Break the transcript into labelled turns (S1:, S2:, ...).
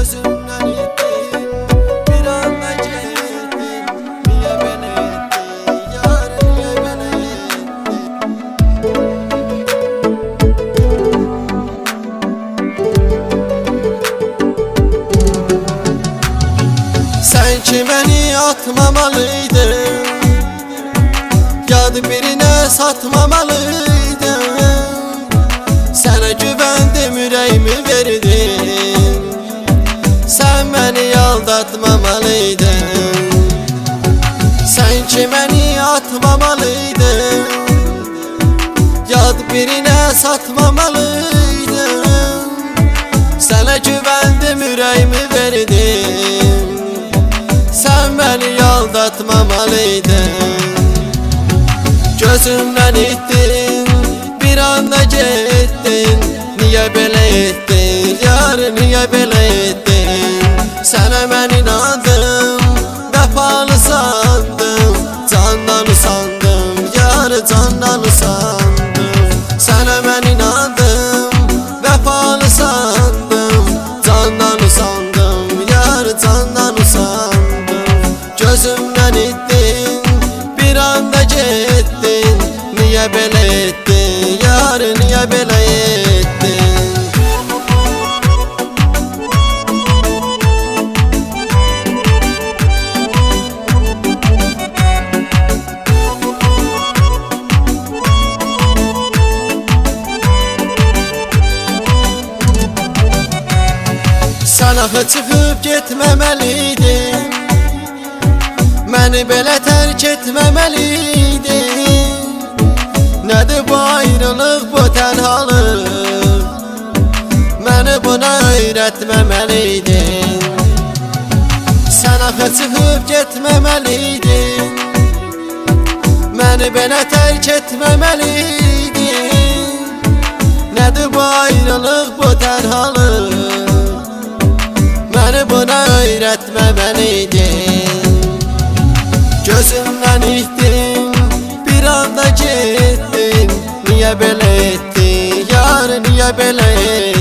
S1: gözümden ittin, bir anda gittin. Niye beni ettin yar, niye beni ettin? Sen ki beni atmamalıydın, yad birine satmamalıydın. Sana güvendim, yüreğimi verdim. Sen beni aldatmamalıydın. Sen ki beni atmamalıydın, yad birine satmamalıydın. Sana güvendim, yüreğimi verdim. Sen beni aldatmamalıydın. Gözümden ittin, bir anda gittin. Niye böyle ettin yar, niye böyle ettin? Sana ben inandım, vefalı sandım. Candan sandım yar, candan sandım. Sana ben inandım, vefalı sandım. Candan sandım yar, candan sandım. Gözümden ittin, bir anda gittin. Niye böyle ettin yar, niye böyle ettin? Sana çıkıp gitmemeliydin, beni böyle terk etmemeliydin. Nedir bu ayrılık, bu tenhalık? Beni buna öğretmemeliydin. Sana çıkıp gitmemeliydin, beni böyle terk etmemeliydin. Nedir bu ayrılık, bu tenhalık? Beni buna öğretmemeliydin. Gözümden ittin, bir anda gittin. Niye böyle ettin yar, niye böyle ettin?